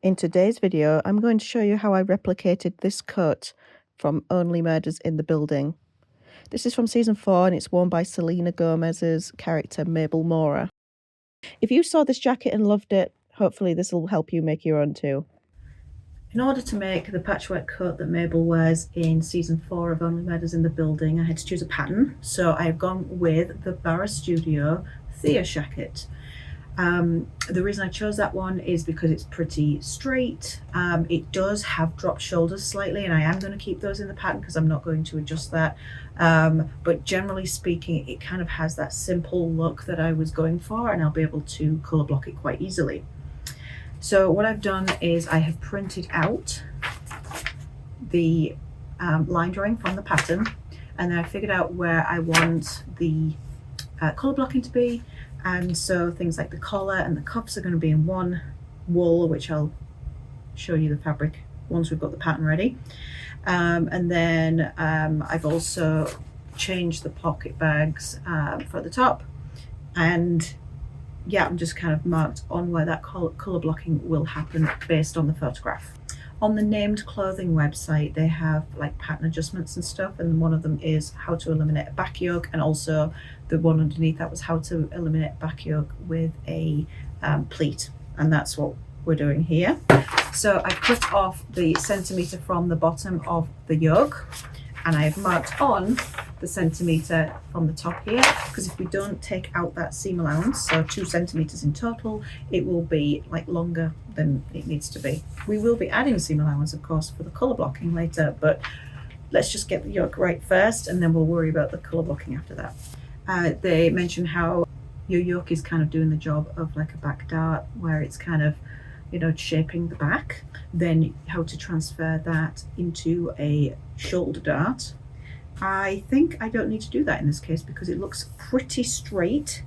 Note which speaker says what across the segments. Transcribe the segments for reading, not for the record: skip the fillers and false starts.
Speaker 1: In today's video, I'm going to show you how I replicated this cut from Only Murders in the Building. This is from season 4 and it's worn by Selena Gomez's character Mabel. If you saw this jacket and loved it, hopefully this will help you make your own too. In order to make the patchwork coat that Mabel wears in season 4 of Only Murders in the Building, I had to choose a pattern. So I've gone with the Barra Studio Thea jacket. The reason I chose that one is because it's pretty straight. It does have dropped shoulders slightly, and I am going to keep those in the pattern because I'm not going to adjust that. But generally speaking, it kind of has that simple look that I was going for, and I'll be able to color block it quite easily. So what I've done is I have printed out the line drawing from the pattern, and then I figured out where I want the color blocking to be. And so things like the collar and the cuffs are going to be in one wool, which I'll show you the fabric once we've got the pattern ready. And then I've also changed the pocket bags for the top. And yeah, I'm just kind of marked on where that color blocking will happen based on the photograph. On the Named Clothing website, they have like pattern adjustments and stuff, and one of them is how to eliminate a back yoke, and also the one underneath that was how to eliminate back yoke with a pleat, and that's what we're doing here. So I've cut off the centimetre from the bottom of the yoke, and I've marked on the centimetre from the top here, because if we don't take out that seam allowance, so 2 centimetres in total, it will be like longer than it needs to be. We will be adding seam allowance, of course, for the colour blocking later, but let's just get the yoke right first, and then we'll worry about the colour blocking after that. They mention how your yoke is kind of doing the job of like a back dart, where it's kind of, you know, shaping the back, then how to transfer that into a shoulder dart. I think I don't need to do that in this case because it looks pretty straight.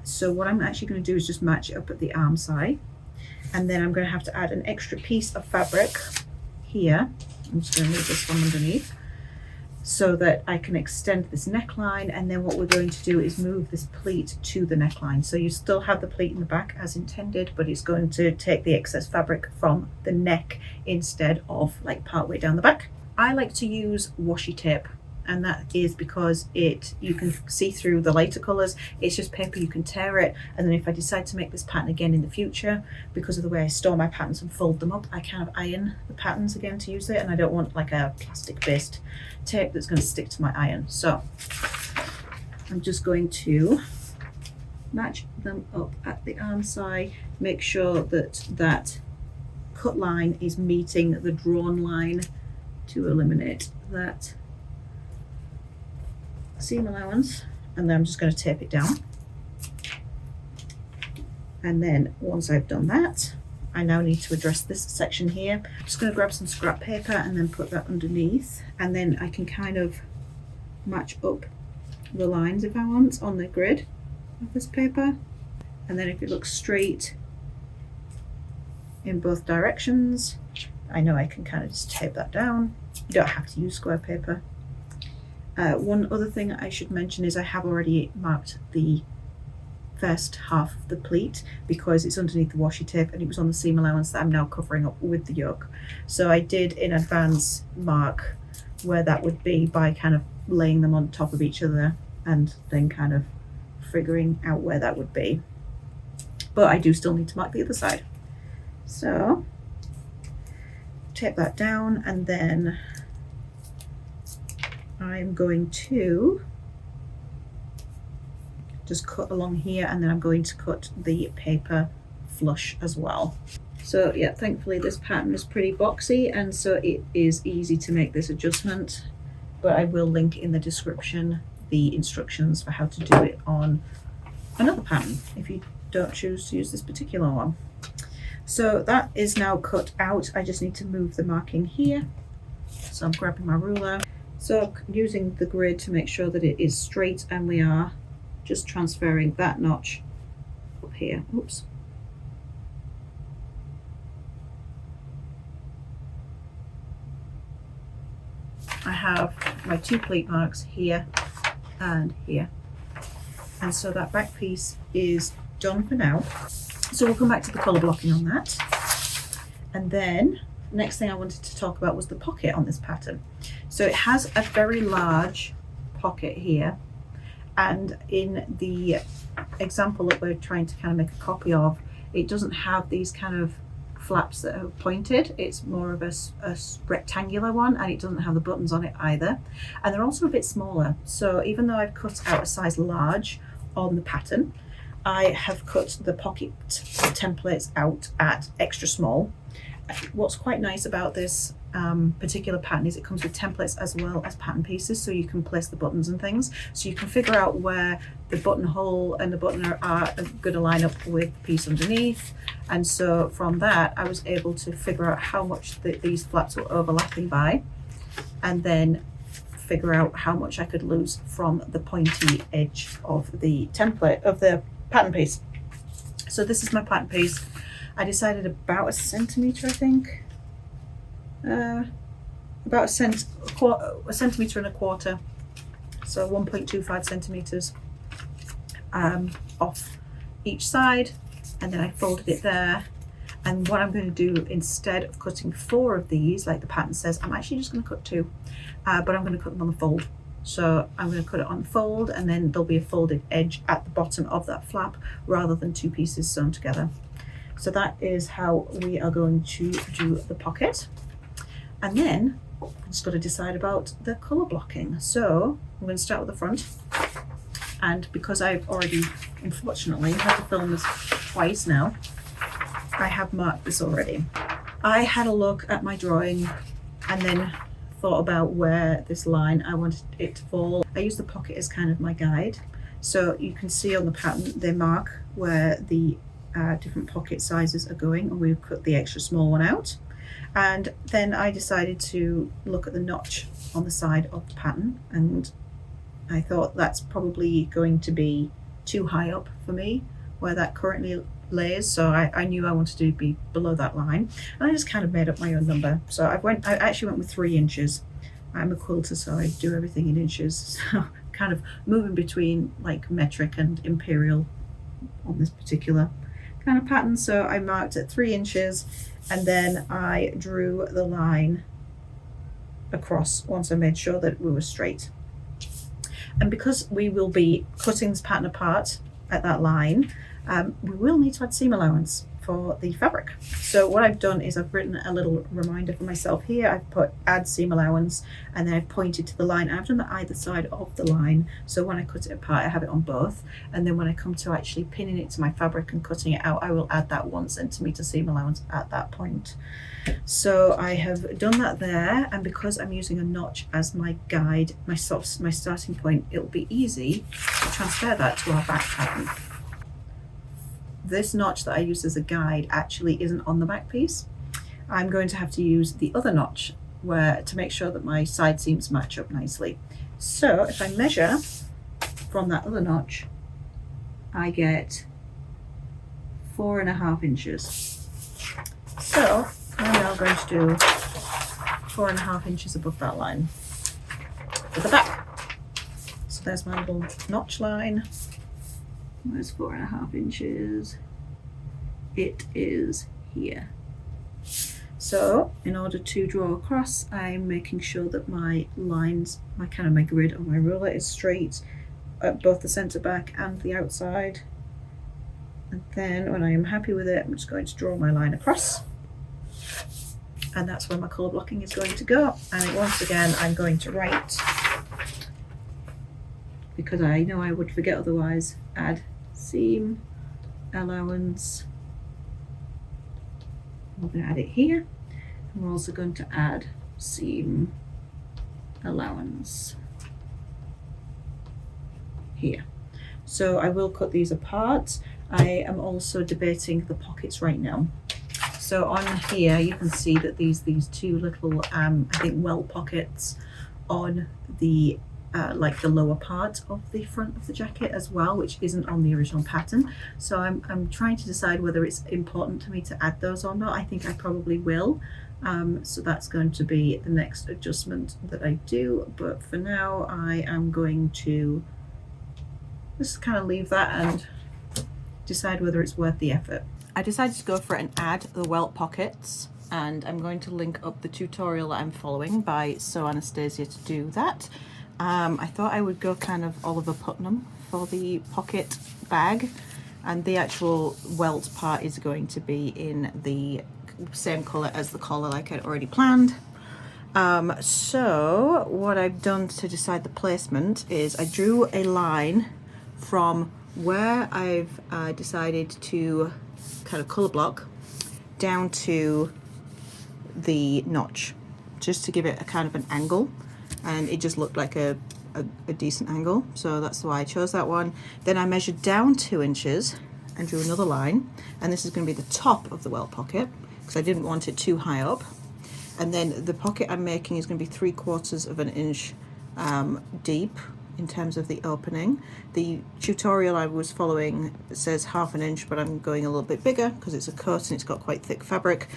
Speaker 1: So what I'm actually going to do is just match it up at the arm side, and then I'm going to have to add an extra piece of fabric here. I'm just going to move this from underneath so that I can extend this neckline, and then what we're going to do is move this pleat to the neckline. So you still have the pleat in the back as intended, but it's going to take the excess fabric from the neck instead of like part way down the back. I like to use washi tape, and that is because you can see through the lighter colours. It's just paper, you can tear it, and then if I decide to make this pattern again in the future, because of the way I store my patterns and fold them up, I kind of iron the patterns again to use it, and I don't want like a plastic based tape that's going to stick to my iron. So I'm just going to match them up at the arm side, make sure that that cut line is meeting the drawn line to eliminate that seam allowance, and then I'm just going to tape it down. And then once I've done that, I now need to address this section here. I'm just going to grab some scrap paper and then put that underneath, and then I can kind of match up the lines if I want on the grid of this paper, and then if it looks straight in both directions, I know I can kind of just tape that down. You don't have to use square paper. One other thing I should mention is I have already marked the first half of the pleat because it's underneath the washi tape and it was on the seam allowance that I'm now covering up with the yoke. So I did in advance mark where that would be by kind of laying them on top of each other and then kind of figuring out where that would be. But I do still need to mark the other side. So tape that down, and then I'm going to just cut along here, and then I'm going to cut the paper flush as well. So yeah, thankfully this pattern is pretty boxy, and so it is easy to make this adjustment, but I will link in the description the instructions for how to do it on another pattern if you don't choose to use this particular one. So that is now cut out. I just need to move the marking here. So I'm grabbing my ruler. So I'm using the grid to make sure that it is straight, and we are just transferring that notch up here. Oops. I have my 2 pleat marks here and here. And so that back piece is done for now. So we'll come back to the colour blocking on that. And then next thing I wanted to talk about was the pocket on this pattern. So it has a very large pocket here, and in the example that we're trying to kind of make a copy of, it doesn't have these kind of flaps that are pointed. It's more of a rectangular one, and it doesn't have the buttons on it either, and they're also a bit smaller. So even though I've cut out a size large on the pattern, I have cut the pocket templates out at extra small. What's quite nice about this particular pattern is it comes with templates as well as pattern pieces, so you can place the buttons and things, so you can figure out where the buttonhole and the button are going to line up with the piece underneath. And so from that I was able to figure out how much these flaps were overlapping by, and then figure out how much I could lose from the pointy edge of the template of the pattern piece. So this is my pattern piece. I decided about a centimetre, I think, about a centimetre and a quarter, so 1.25 centimetres off each side, and then I folded it there. And what I'm going to do, instead of cutting 4 of these like the pattern says, I'm actually just going to cut 2, but I'm going to cut them on the fold. So I'm going to cut it on the fold, and then there'll be a folded edge at the bottom of that flap rather than 2 pieces sewn together. So that is how we are going to do the pocket. And then I've just got to decide about the colour blocking. So I'm going to start with the front. And because I've already, unfortunately, had to film this twice now, I have marked this already. I had a look at my drawing and then thought about where this line I wanted it to fall. I use the pocket as kind of my guide. So you can see on the pattern, they mark where the different pocket sizes are going, and we've cut the extra small one out. And then I decided to look at the notch on the side of the pattern, and I thought that's probably going to be too high up for me where that currently lays, so I knew I wanted to be below that line, and I just kind of made up my own number. So I actually went with 3 inches. I'm a quilter, so I do everything in inches, so kind of moving between like metric and imperial on this particular kind of pattern. So I marked at 3 inches, and then I drew the line across once I made sure that we were straight. And because we will be cutting this pattern apart at that line, we will need to add seam allowance for the fabric. So what I've done is I've written a little reminder for myself here. I've put add seam allowance, and then I've pointed to the line. I've done that either side of the line, so when I cut it apart I have it on both, and then when I come to actually pinning it to my fabric and cutting it out, I will add that 1 centimetre seam allowance at that point. So I have done that there, and because I'm using a notch as my guide, my starting point, it'll be easy to transfer that to our back pattern. This notch that I use as a guide actually isn't on the back piece. I'm going to have to use the other notch to make sure that my side seams match up nicely. So if I measure from that other notch, I get 4.5 inches. So I'm now going to do 4.5 inches above that line for the back. So there's my little notch line. Where's 4.5 inches? It is here. So in order to draw across, I'm making sure that my lines, my grid on my ruler is straight at both the centre back and the outside. And then when I am happy with it, I'm just going to draw my line across. And that's where my colour blocking is going to go. And once again, I'm going to write, because I know I would forget otherwise, add seam allowance. We're going to add it here, and we're also going to add seam allowance here. So I will cut these apart. I am also debating the pockets right now. So on here you can see that these 2 little I think well pockets on the like the lower part of the front of the jacket as well, which isn't on the original pattern. So I'm trying to decide whether it's important to me to add those or not. I think I probably will. So that's going to be the next adjustment that I do. But for now, I am going to just kind of leave that and decide whether it's worth the effort. I decided to go for it and add the welt pockets and I'm going to link up the tutorial that I'm following by Sew Anastasia to do that. I thought I would go kind of Oliver Putnam for the pocket bag, and the actual welt part is going to be in the same colour as the collar like I'd already planned. So what I've done to decide the placement is I drew a line from where I've decided to kind of colour block down to the notch, just to give it a kind of an angle, and it just looked like a decent angle, so that's why I chose that one. Then I measured down 2 inches and drew another line, and this is going to be the top of the welt pocket because I didn't want it too high up. And then the pocket I'm making is going to be 3/4 of an inch deep in terms of the opening. The tutorial I was following says 1/2 inch, but I'm going a little bit bigger because it's a coat and it's got quite thick fabric.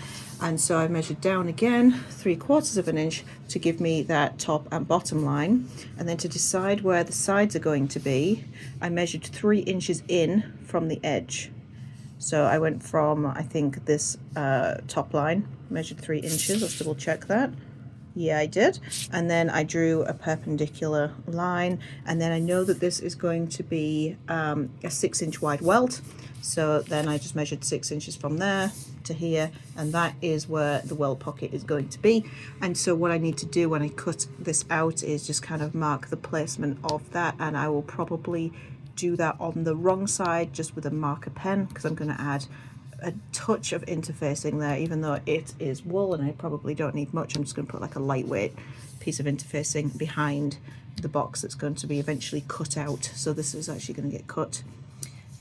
Speaker 1: And so I measured down again 3/4 of an inch to give me that top and bottom line. And then to decide where the sides are going to be, I measured 3 inches in from the edge. So I went from, I think, this top line, measured 3 inches. Let's double check that. Yeah, I did. And then I drew a perpendicular line, and then I know that this is going to be a 6-inch wide welt, so then I just measured 6 inches from there to here, and that is where the welt pocket is going to be. And so what I need to do when I cut this out is just kind of mark the placement of that, and I will probably do that on the wrong side just with a marker pen, because I'm going to add a touch of interfacing there, even though it is wool and I probably don't need much. I'm just going to put like a lightweight piece of interfacing behind the box that's going to be eventually cut out. So this is actually going to get cut.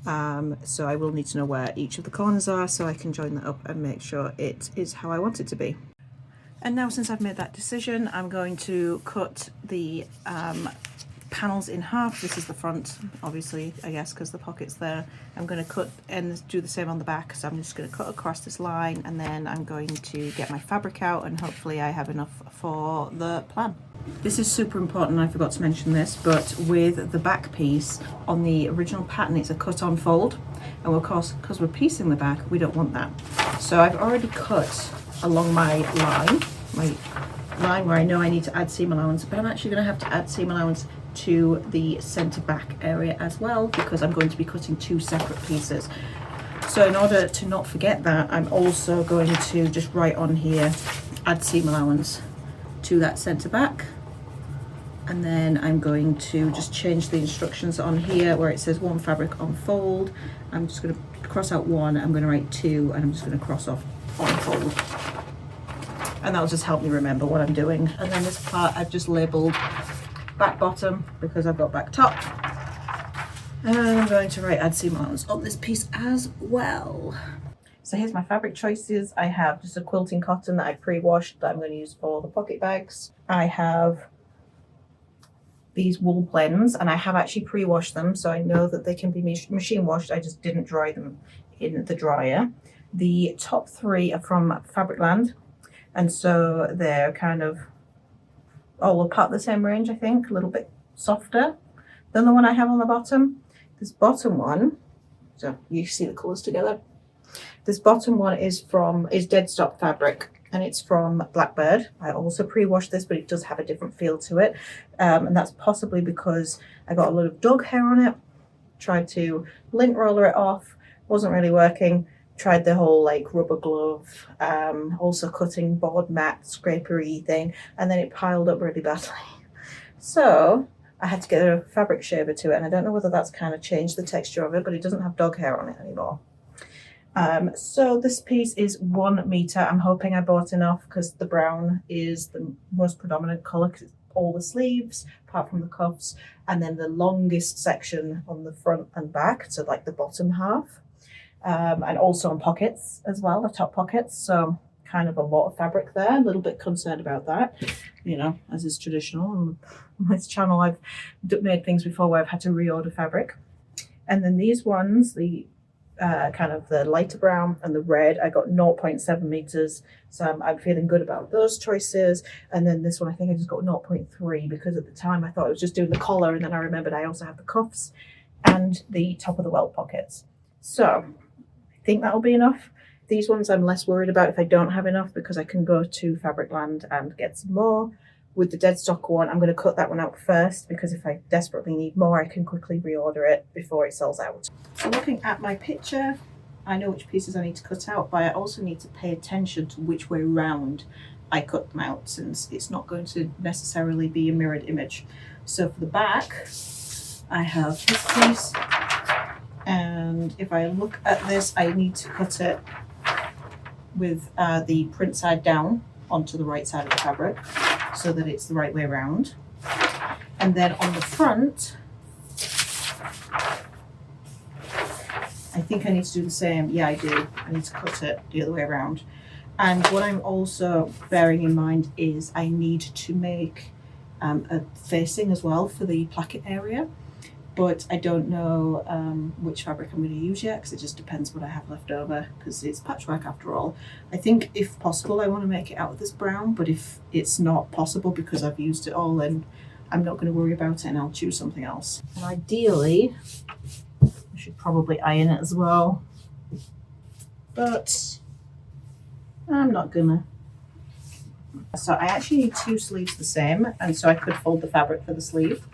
Speaker 1: So I will need to know where each of the corners are so I can join that up and make sure it is how I want it to be. And now, since I've made that decision, I'm going to cut the panels in half. This is the front, obviously, I guess, because the pocket's there. I'm going to cut and do the same on the back, so I'm just going to cut across this line, and then I'm going to get my fabric out, and hopefully I have enough for the plan. This is super important, I forgot to mention this, but with the back piece on the original pattern, it's a cut on fold, and of course, because we're piecing the back, we don't want that. So I've already cut along my line where I know I need to add seam allowance, but I'm actually going to have to add seam allowance to the center back area as well, because I'm going to be cutting 2 separate pieces. So in order to not forget that, I'm also going to just write on here, add seam allowance to that center back. And then I'm going to just change the instructions on here where it says 1 fabric on fold. I'm just going to cross out 1, I'm going to write 2, and I'm just going to cross off on fold. And that'll just help me remember what I'm doing. And then this part I've just labeled back bottom because I've got back top. And I'm going to write add seam allowance on this piece as well. So here's my fabric choices. I have just a quilting cotton that I pre-washed that I'm going to use for the pocket bags. I have these wool blends, and I have actually pre-washed them, so I know that they can be machine washed. I just didn't dry them in the dryer. The top 3 are from Fabricland, and so they're kind of all apart the same range, I think, a little bit softer than the one I have on the bottom. This bottom one, so you see the colours together. This bottom one is dead stock fabric, and it's from Blackbird. I also pre-washed this, but it does have a different feel to it, and that's possibly because I got a lot of dog hair on it. Tried to lint roller it off, wasn't really working. Tried the whole like rubber glove, also cutting board mat scrapery thing, and then it piled up really badly. So I had to get a fabric shaver to it, and I don't know whether that's kind of changed the texture of it, but it doesn't have dog hair on it anymore. So this piece is 1 meter. I'm hoping I bought enough because the brown is the most predominant color, because it's all the sleeves apart from the cuffs, and then the longest section on the front and back, so like the bottom half. And also on pockets as well, the top pockets. So kind of a lot of fabric there. A little bit concerned about that, you know, as is traditional. On this channel, I've made things before where I've had to reorder fabric. And then these ones, the kind of the lighter brown and the red, I got 0.7 meters. So I'm feeling good about those choices. And then this one, I think I just got 0.3 because at the time I thought I was just doing the collar, and then I remembered I also have the cuffs and the top of the welt pockets. So I think that'll be enough. These ones I'm less worried about if I don't have enough, because I can go to Fabricland and get some more. With the dead stock one, I'm going to cut that one out first, because if I desperately need more, I can quickly reorder it before it sells out. So looking at my picture, I know which pieces I need to cut out, but I also need to pay attention to which way round I cut them out, since it's not going to necessarily be a mirrored image. So for the back, I have this piece, and if I look at this, I need to cut it with the print side down onto the right side of the fabric, so that it's the right way around. And then on the front, I think I need to do the same. Yeah, I do. I need to cut it the other way around. And what I'm also bearing in mind is I need to make a facing as well for the placket area, but I don't know which fabric I'm going to use yet, because it just depends what I have left over, because it's patchwork after all. I think if possible I want to make it out of this brown, but if it's not possible because I've used it all, then I'm not going to worry about it and I'll choose something else. And ideally, I should probably iron it as well, but I'm not gonna. So I actually need 2 sleeves the same, and so I could fold the fabric for the sleeve.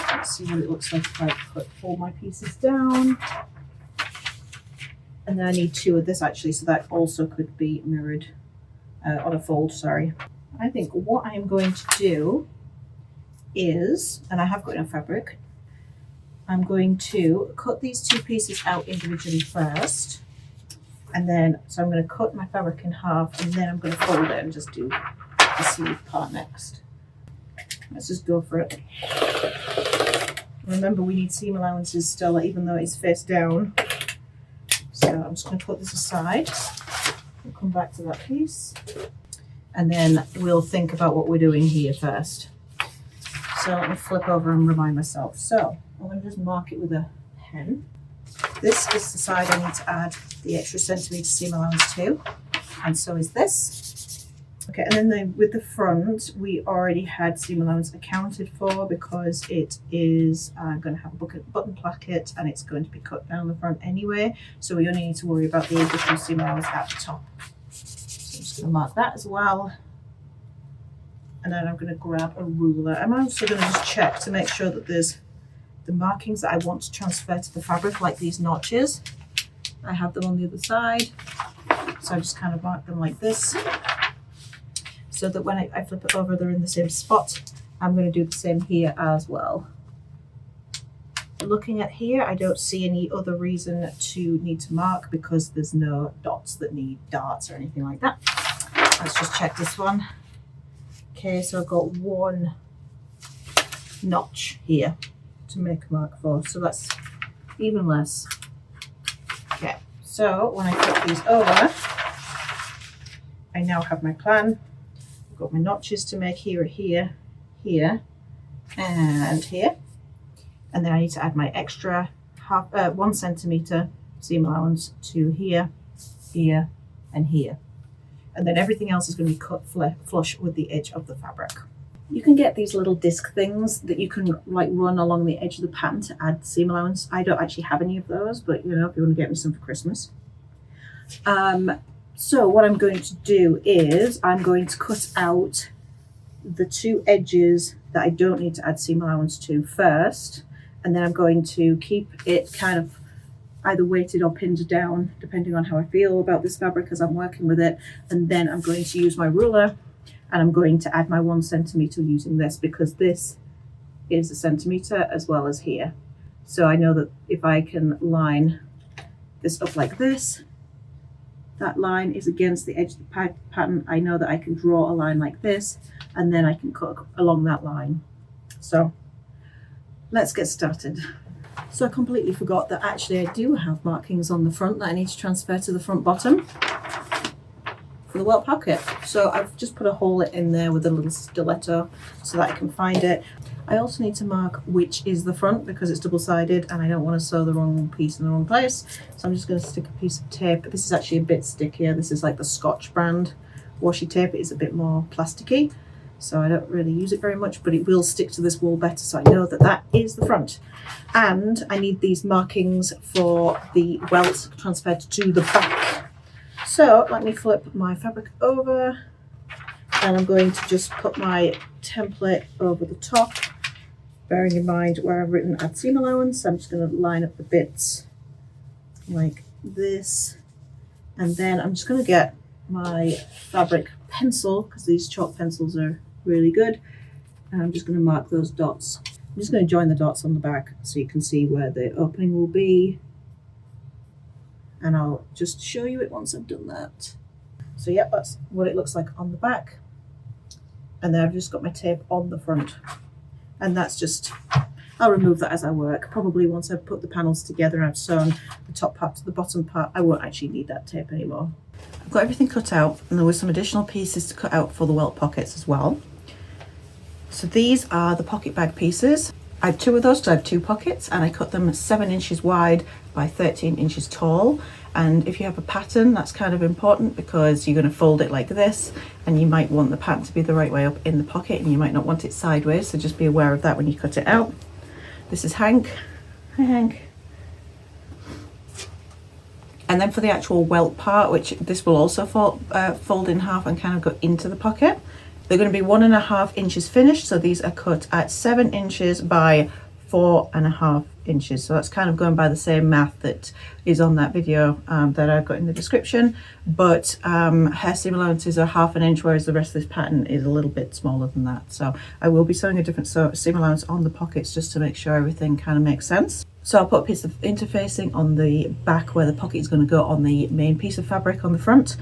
Speaker 1: Let's see what it looks like if I fold my pieces down. And then I need 2 of this actually, so that also could be mirrored on a fold, sorry. I think what I am going to do is, and I have got enough fabric, I'm going to cut these 2 pieces out individually first. And then, so I'm going to cut my fabric in half, and then I'm going to fold it and just do the sleeve part next. Let's just go for it. Remember, we need seam allowances still, even though it's face down. So I'm just going to put this aside. We'll come back to that piece. And then we'll think about what we're doing here first. So let me flip over and remind myself. So I'm going to just mark it with a pen. This is the side I need to add the extra centimetre seam allowance to, and so is this. Okay, and then with the front, we already had seam allowance accounted for, because it is going to have a button placket and it's going to be cut down the front anyway, so we only need to worry about the additional seam allowance at the top. So I'm just going to mark that as well. And then I'm going to grab a ruler. I'm also going to just check to make sure that there's the markings that I want to transfer to the fabric, like these notches. I have them on the other side, so I just kind of mark them like this, so that when I flip it over, they're in the same spot. I'm going to do the same here as well. Looking at here, I don't see any other reason to need to mark, because there's no dots that need darts or anything like that. Let's just check this one. Okay, so I've got 1 notch here to make a mark for, so that's even less. Okay, so when I flip these over, I now have my plan. I've got my notches to make here, here, here, and here. And then I need to add my extra 1 centimetre seam allowance to here, here, and here. And then everything else is going to be cut flush with the edge of the fabric. You can get these little disc things that you can like run along the edge of the pattern to add seam allowance. I don't actually have any of those, but you know, if you want to get me some for Christmas. So what I'm going to do is I'm going to cut out the 2 edges that I don't need to add seam allowance to first, and then I'm going to keep it kind of either weighted or pinned down, depending on how I feel about this fabric as I'm working with it. And then I'm going to use my ruler, and I'm going to add my 1 centimetre using this, because this is a centimetre as well as here. So I know that if I can line this up like this, that line is against the edge of the pattern. I know that I can draw a line like this, and then I can cut along that line. So let's get started. So I completely forgot that actually I do have markings on the front that I need to transfer to the front bottom for the welt pocket. So I've just put a hole in there with a little stiletto so that I can find it. I also need to mark which is the front, because it's double-sided and I don't want to sew the wrong piece in the wrong place. So I'm just going to stick a piece of tape. This is actually a bit stickier. This is like the Scotch brand washi tape. It is a bit more plasticky. so I don't really use it very much, but it will stick to this wall better, so I know that that is the front. And I need these markings for the welt transferred to the back. So let me flip my fabric over, and I'm going to just put my template over the top, bearing in mind where I've written add seam allowance. I'm just going to line up the bits like this, and then I'm just going to get my fabric pencil, because these chalk pencils are really good, and I'm just going to mark those dots. I'm just going to join the dots on the back so you can see where the opening will be, and I'll just show you it once I've done that. So yeah, that's what it looks like on the back, and then I've just got my tape on the front, and that's just, I'll remove that as I work. Probably once I've put the panels together and I've sewn the top part to the bottom part, I won't actually need that tape anymore. I've got everything cut out, and there were some additional pieces to cut out for the welt pockets as well. So these are the pocket bag pieces. I have two of those, so I have two pockets, and I cut them 7 inches wide by 13 inches tall. And if you have a pattern, that's kind of important, because you're going to fold it like this, and you might want the pattern to be the right way up in the pocket, and you might not want it sideways, so just be aware of that when you cut it out. This is Hank. Hi Hank. And then for the actual welt part, which this will also fold in half and kind of go into the pocket, they're going to be 1.5 inches finished. So these are cut at 7 inches by 4.5 inches. So that's kind of going by the same math that is on that video that I've got in the description. But hair seam allowances are 1/2 inch, whereas the rest of this pattern is a little bit smaller than that. So I will be sewing a different seam allowance on the pockets just to make sure everything kind of makes sense. So I'll put a piece of interfacing on the back where the pocket is going to go on the main piece of fabric on the front,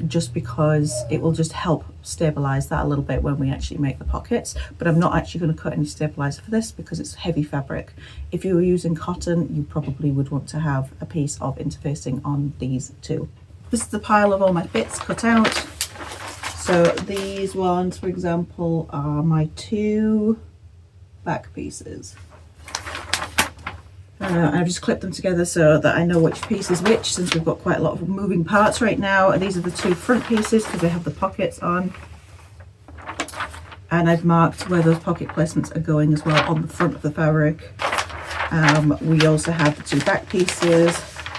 Speaker 1: just because it will just help stabilize that a little bit when we actually make the pockets. But I'm not actually going to cut any stabilizer for this because it's heavy fabric. If you were using cotton, you probably would want to have a piece of interfacing on these too. This is the pile of all my bits cut out. So these ones, for example, are my 2 back pieces. I've just clipped them together so that I know which piece is which, since we've got quite a lot of moving parts right now. These are the 2 front pieces because they have the pockets on. And I've marked where those pocket placements are going as well on the front of the fabric. We also have the 2 back pieces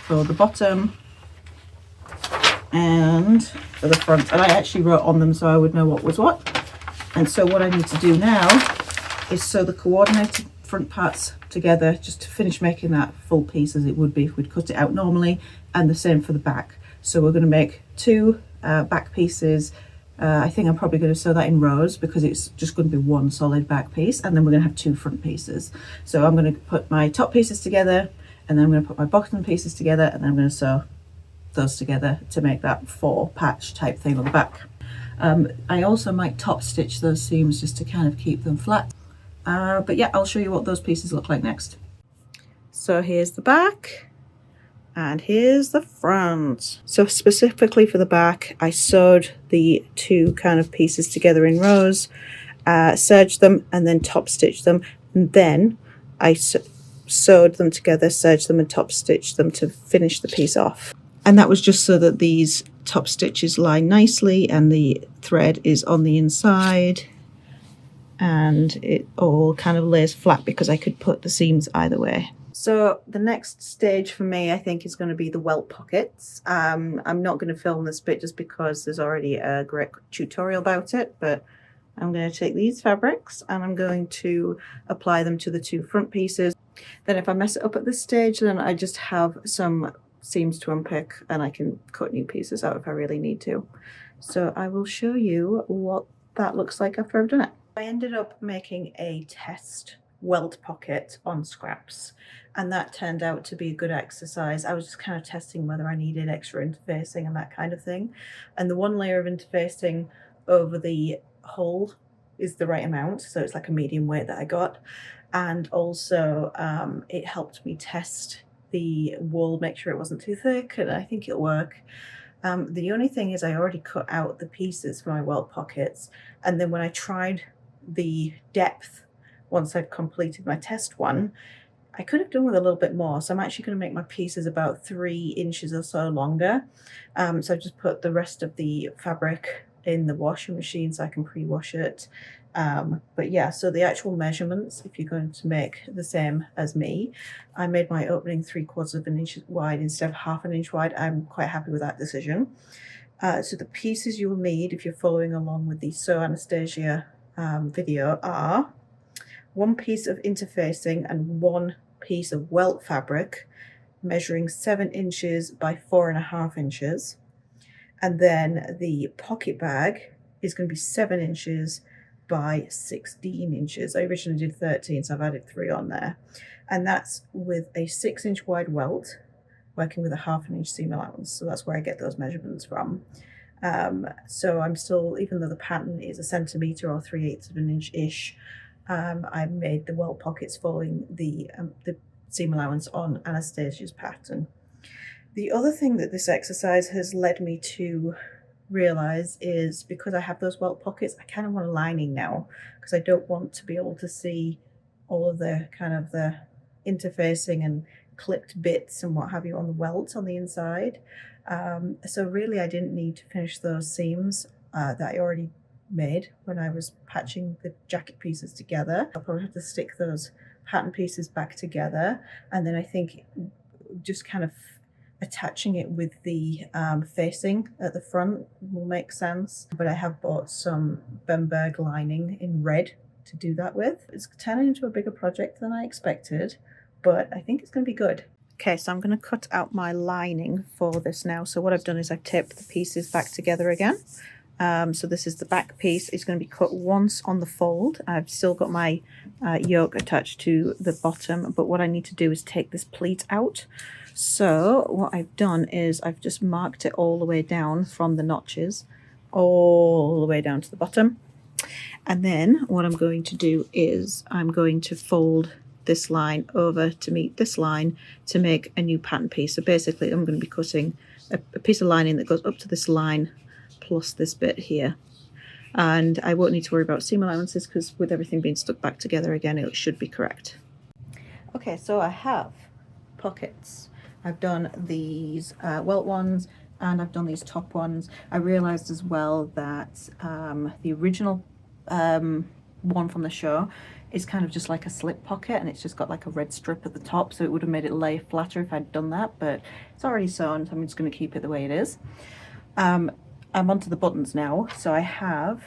Speaker 1: for the bottom and for the front. And I actually wrote on them so I would know what was what. And so what I need to do now is sew the coordinated front parts together just to finish making that full piece as it would be if we'd cut it out normally, and the same for the back. So we're going to make 2 back pieces. I think I'm probably going to sew that in rows because it's just going to be 1 solid back piece, and then we're going to have 2 front pieces. So I'm going to put my top pieces together, and then I'm going to put my bottom pieces together, and then I'm going to sew those together to make that 4 patch type thing on the back. I also might top stitch those seams just to kind of keep them flat. But yeah, I'll show you what those pieces look like next. So here's the back and here's the front. So specifically for the back, I sewed the 2 kind of pieces together in rows, serged them and then top stitched them, and then I sewed them together, serged them and top stitched them to finish the piece off. And that was just so that these top stitches lie nicely and the thread is on the inside, and it all kind of lays flat because I could put the seams either way. So the next stage for me, I think, is going to be the welt pockets. I'm not going to film this bit just because there's already a great tutorial about it, but I'm going to take these fabrics and I'm going to apply them to the 2 front pieces. Then if I mess it up at this stage, then I just have some seams to unpick and I can cut new pieces out if I really need to. So I will show you what that looks like after I've done it. I ended up making a test welt pocket on scraps, and that turned out to be a good exercise. I was just kind of testing whether I needed extra interfacing and that kind of thing, and the 1 layer of interfacing over the hole is the right amount, so it's like a medium weight that I got. And also it helped me test the wool, make sure it wasn't too thick, and I think it'll work. The only thing is I already cut out the pieces for my welt pockets, and then when I tried the depth once I've completed my test one, I could have done with a little bit more. So I'm actually going to make my pieces about 3 inches or so longer. So I've just put the rest of the fabric in the washing machine so I can pre-wash it. But yeah, so the actual measurements, if you're going to make the same as me, I made my opening 3/4 of an inch wide instead of 1/2 an inch wide. I'm quite happy with that decision. So the pieces you will need if you're following along with the Sew Anastasia video are 1 piece of interfacing and 1 piece of welt fabric measuring 7 inches by 4.5 inches. And then the pocket bag is going to be 7 inches by 16 inches. I originally did 13, so I've added 3 on there. And that's with a 6-inch wide welt, working with a 1/2 an inch seam allowance. So that's where I get those measurements from. So I'm still, even though the pattern is 1 centimetre or 3/8 of an inch-ish, I made the welt pockets following the seam allowance on Anastasia's pattern. The other thing that this exercise has led me to realize is because I have those welt pockets, I kind of want a lining now because I don't want to be able to see all of the kind of the interfacing and clipped bits and what have you on the welt on the inside. So really I didn't need to finish those seams that I already made when I was patching the jacket pieces together. I'll probably have to stick those pattern pieces back together, and then I think just kind of attaching it with the facing at the front will make sense. But I have bought some Bemberg lining in red to do that with. It's turning into a bigger project than I expected, but I think it's going to be good. Okay, so I'm going to cut out my lining for this now. So what I've done is I've taped the pieces back together again. So this is the back piece. It's going to be cut once on the fold. I've still got my yoke attached to the bottom, but what I need to do is take this pleat out. So what I've done is I've just marked it all the way down from the notches, all the way down to the bottom. And then what I'm going to do is I'm going to fold this line over to meet this line to make a new pattern piece. So basically I'm going to be cutting a piece of lining that goes up to this line plus this bit here. And I won't need to worry about seam allowances because with everything being stuck back together again, it should be correct. Okay, so I have pockets. I've done these welt ones and I've done these top ones. I realized as well that the original one from the show is kind of just like a slip pocket and it's just got like a red strip at the top, so it would have made it lay flatter if I'd done that, but it's already sewn, so I'm just going to keep it the way it is. I'm onto the buttons now. So I have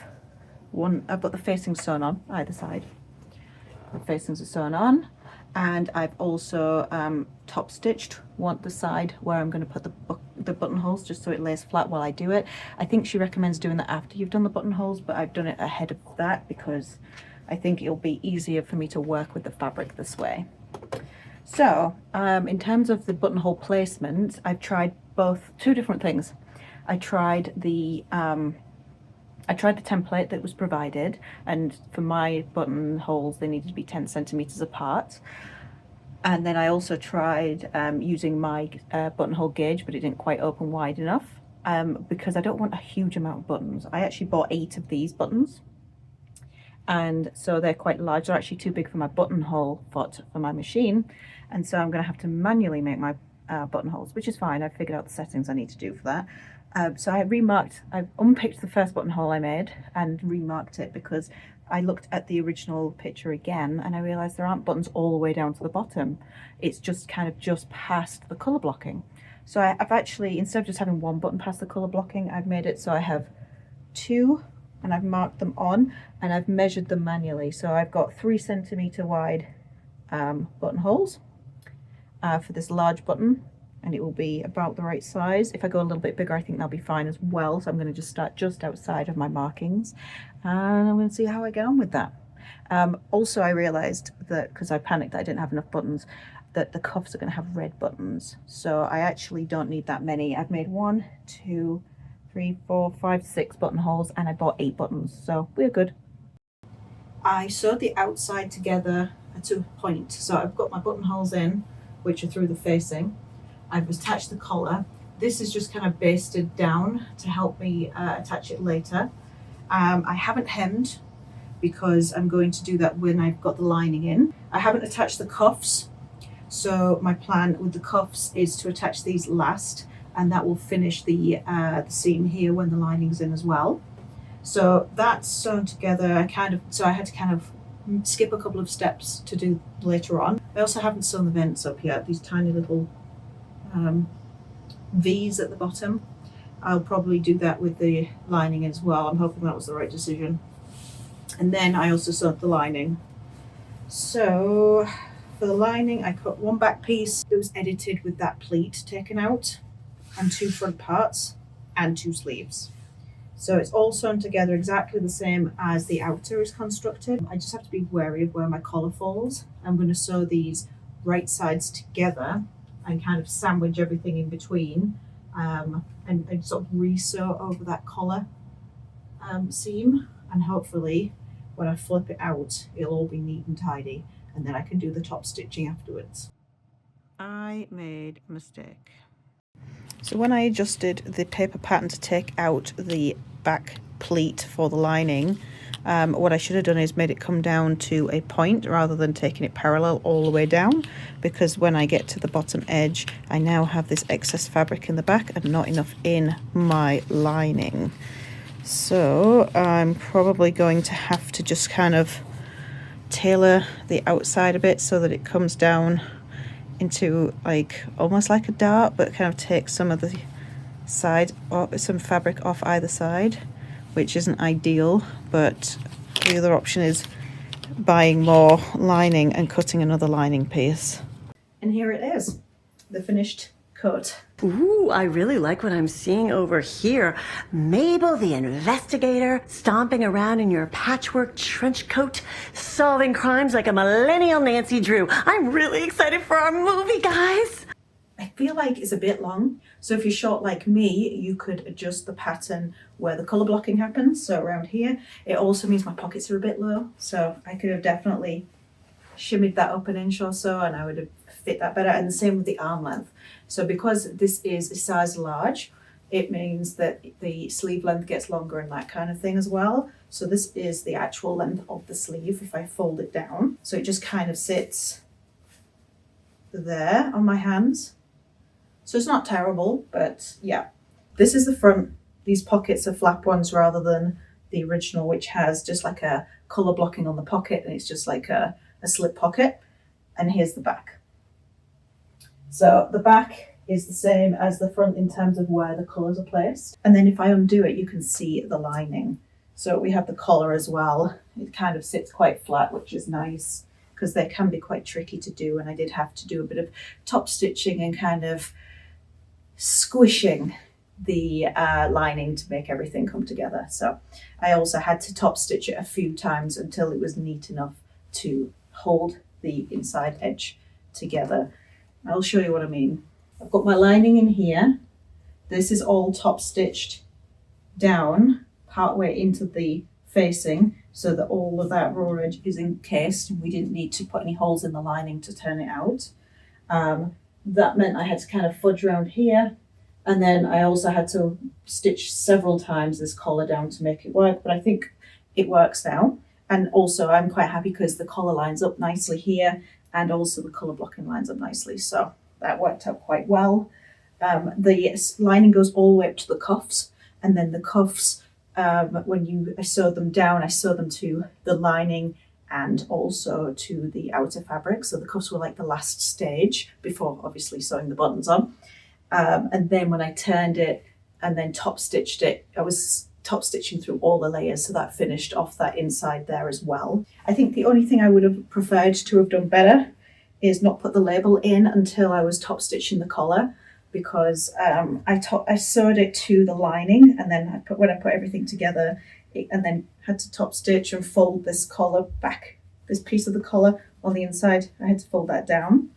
Speaker 1: I've got the facings sewn on either side. The facings are sewn on, and I've also top stitched the side where I'm going to put the buttonholes just so it lays flat while I do it. I think she recommends doing that after you've done the buttonholes, but I've done it ahead of that because I think it'll be easier for me to work with the fabric this way. So in terms of the buttonhole placement, I've tried two different things. I tried the template that was provided, and for my buttonholes they needed to be 10 centimeters apart. And then I also tried using my buttonhole gauge, but it didn't quite open wide enough because I don't want a huge amount of buttons. I actually bought 8 of these buttons, and so they're quite large. They're actually too big for my buttonhole foot for my machine, and so I'm going to have to manually make my buttonholes, which is fine. I've figured out the settings I need to do for that. So I unpicked the first buttonhole I made and remarked it because I looked at the original picture again and I realized there aren't buttons all the way down to the bottom. It's just kind of just past the color blocking. So I've actually, instead of just having 1 button past the color blocking, I've made it so I have 2, and I've marked them on and I've measured them manually. So I've got 3 centimeter wide buttonholes for this large button, and it will be about the right size. If I go a little bit bigger, I think that'll be fine as well. So I'm going to just start just outside of my markings, and I'm going to see how I get on with that. Also, I realized that because I panicked that I didn't have enough buttons, that the cuffs are going to have red buttons. So I actually don't need that many. I've made 1, 2, 3, 4, 5, 6 buttonholes, and I bought 8 buttons, so we're good. I sewed the outside together to a point. So I've got my buttonholes in, which are through the facing. I've attached the collar. This is just kind of basted down to help me attach it later. I haven't hemmed because I'm going to do that when I've got the lining in. I haven't attached the cuffs, so my plan with the cuffs is to attach these last, and that will finish the seam here when the lining's in as well. So that's sewn together. I had to kind of skip a couple of steps to do later on. I also haven't sewn the vents up yet, these tiny little V's at the bottom. I'll probably do that with the lining as well. I'm hoping that was the right decision. And then I also sewed the lining. So for the lining, I cut one back piece. It was edited with that pleat taken out, and 2 front parts, and 2 sleeves. So it's all sewn together exactly the same as the outer is constructed. I just have to be wary of where my collar falls. I'm going to sew these right sides together and kind of sandwich everything in between, and sort of re-sew over that collar seam, and hopefully when I flip it out it'll all be neat and tidy, and then I can do the top stitching afterwards. I made a mistake. So when I adjusted the paper pattern to take out the back pleat for the lining, what I should have done is made it come down to a point rather than taking it parallel all the way down, because when I get to the bottom edge I now have this excess fabric in the back and not enough in my lining. So I'm probably going to have to just kind of tailor the outside a bit so that it comes down into like almost like a dart, but kind of takes some of the side or some fabric off either side, which isn't ideal. But the other option is buying more lining and cutting another lining piece. And here it is, the finished coat.
Speaker 2: Ooh, I really like what I'm seeing over here. Mabel the investigator, stomping around in your patchwork trench coat, solving crimes like a millennial Nancy Drew. I'm really excited for our movie, guys.
Speaker 1: I feel like it's a bit long, so if you're short like me, you could adjust the pattern where the colour blocking happens, so around here. It also means my pockets are a bit low, so I could have definitely shimmied that up an inch or so and I would have fit that better, and the same with the arm length. So because this is a size large, it means that the sleeve length gets longer and that kind of thing as well. So this is the actual length of the sleeve if I fold it down. So it just kind of sits there on my hands. So it's not terrible, but yeah. This is the front. These pockets are flap ones rather than the original, which has just like a colour blocking on the pocket and it's just like a slip pocket. And here's the back. So the back is the same as the front in terms of where the colours are placed. And then if I undo it, you can see the lining. So we have the collar as well. It kind of sits quite flat, which is nice because they can be quite tricky to do. And I did have to do a bit of top stitching and kind of squishing the lining to make everything come together. So I also had to top stitch it a few times until it was neat enough to hold the inside edge together. I'll show you what I mean. I've got my lining in here. This is all top stitched down partway into the facing so that all of that raw edge is encased and we didn't need to put any holes in the lining to turn it out. That meant I had to kind of fudge around here, and then I also had to stitch several times this collar down to make it work, but I think it works now. And also I'm quite happy because the collar lines up nicely here and also the colour blocking lines up nicely. So that worked out quite well. The lining goes all the way up to the cuffs, and then the cuffs, when I sewed them down, I sewed them to the lining and also to the outer fabric. So the cuffs were like the last stage before obviously sewing the buttons on. And then when I turned it and then top stitched it, I was top stitching through all the layers, so that finished off that inside there as well. I think the only thing I would have preferred to have done better is not put the label in until I was top stitching the collar, because I sewed it to the lining, and then when I put everything together and then had to top stitch and fold this collar back, this piece of the collar on the inside, I had to fold that down.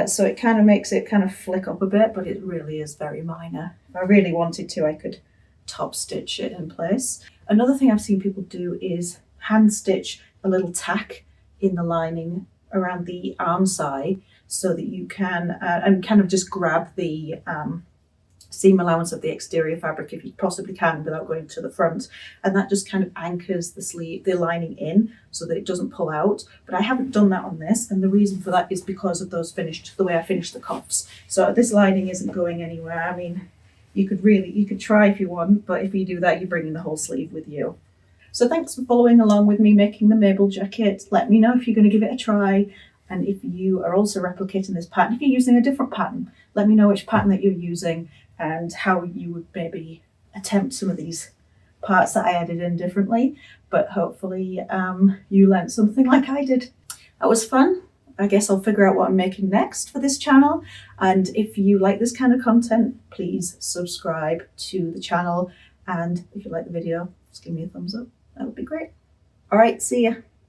Speaker 1: So it kind of makes it kind of flick up a bit, but it really is very minor. If I really wanted to, I could top stitch it in place. Another thing I've seen people do is hand stitch a little tack in the lining around the arm side so that you can and kind of just grab the seam allowance of the exterior fabric if you possibly can without going to the front, and that just kind of anchors the lining in so that it doesn't pull out. But I haven't done that on this, and the reason for that is because of the way I finished the cuffs. So this lining isn't going anywhere. I mean, You could try if you want, but if you do that, you're bringing the whole sleeve with you. So thanks for following along with me making the Mabel jacket. Let me know if you're going to give it a try, and if you are also replicating this pattern. If you're using a different pattern, let me know which pattern that you're using and how you would maybe attempt some of these parts that I added in differently. But hopefully you learned something like I did. That was fun. I guess I'll figure out what I'm making next for this channel. And if you like this kind of content, please subscribe to the channel. And if you like the video, just give me a thumbs up. That would be great. All right, see ya.